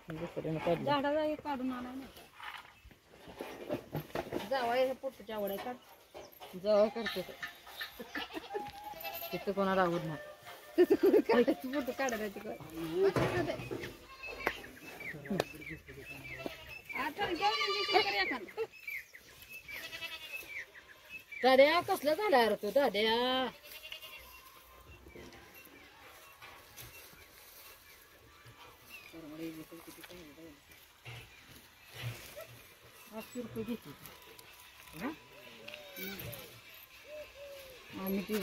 दुसऱ्यानं काढलं झाडाला एक काढून आणाय ना जावाय पोटच्या आवड आहे काढ जावा करते तिथं कोणाला आवड नाही फोटो काढायला तिकडे आता दाद्या कसलं झालं यार तू दाद्या ₹800 घेते आम्ही ते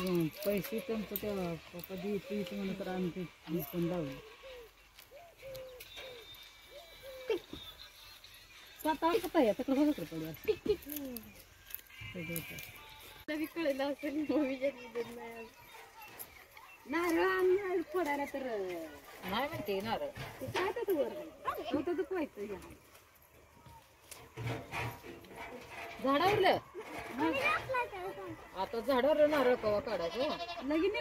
पैसे त्यांचं त्या कधी येते म्हणून तर आम्ही ते पण लावले स्वतः कसं आहे आता कसं कसं पडलं कळलं असेल नारळ फोडायला तर नाही म्हणते नारळ ते काय तर वर होतं दुखवायचं झाडावरलं आता झाडावर नारळ कवा काढायचं लगीन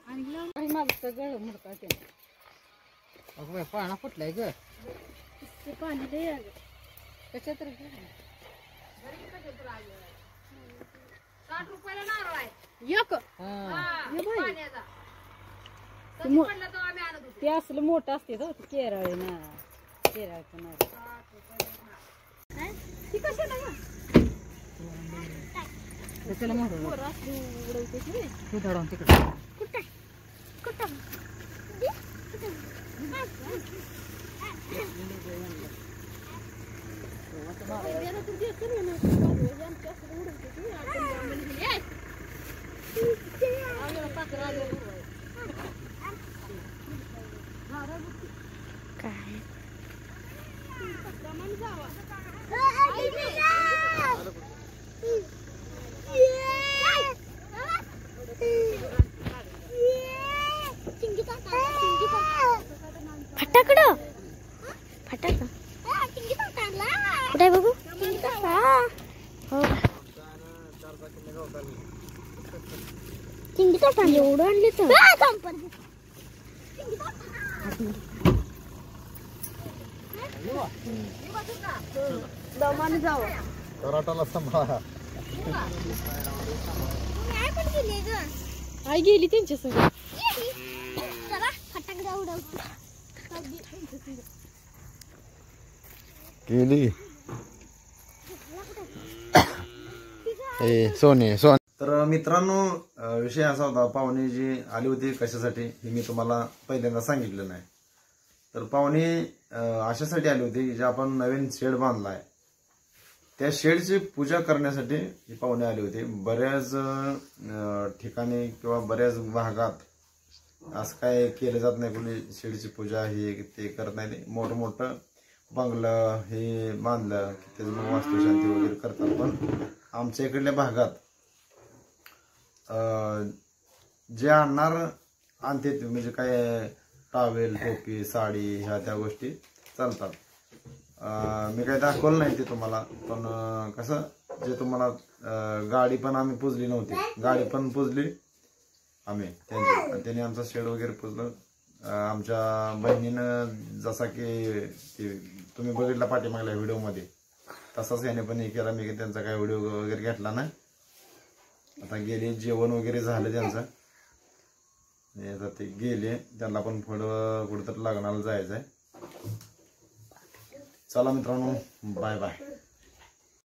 आणि माझं सगळं मुडका केलं अगं पाळणा फुटलाय ग ते पाणी दे कशा तरी 60 रुपयाला नारळ आहे ते असलं मोठं असते तो केरळ ना केरळचं नारळ ती कशाला त्याला मोठं उडवते तू धडवून तिकडे कुठे कुठं फटाकडं फटाकडं कुठे बघू चिंगी तर एवढं आणले तर दमाने जावं कराटाला सांभाळा आई गेली त्यांच्या संग फटाकडा उडवतो केली सोने तर मित्रांनो विषय असा होता पाहुणे जी आली होती कशासाठी हे मी तुम्हाला पहिल्यांदा सांगितलं नाही तर पाहुणे अशासाठी आली होती की जे आपण नवीन शेड बांधलाय त्या शेडची पूजा करण्यासाठी ही पाहुणे आली होती बऱ्याच ठिकाणी किंवा बऱ्याच भागात असं काय केलं जात नाही कोणी शेडची पूजा हे ते करत नाही मोठं बंगलं हे बांधलं की त्याचं मग वास्तुशांती वगैरे करतात पण आमच्या इकडल्या भागात जे आणणार आणते म्हणजे काय टावेल टोपी साडी ह्या त्या गोष्टी चालतात मी काही दाखवलं नाही ते तुम्हाला पण कसं जे तुम्हाला गाडी पण आम्ही पुजली नव्हती गाडी पण पुजली आम्ही त्यांनी आमचा शेड वगैरे पुजलं आमच्या बहिणीनं जसा की तुम्ही बघितला पाठीमागल्या व्हिडिओमध्ये तसाच याने पण हे केला मी त्यांचा काही व्हिडिओ वगैरे घेतला नाही आता गेले जेवण वगैरे झालं त्यांचं आता ते गेले त्यांना पण पुढं कुठंतरी लग्नाला जायचंय चला मित्रांनो बाय बाय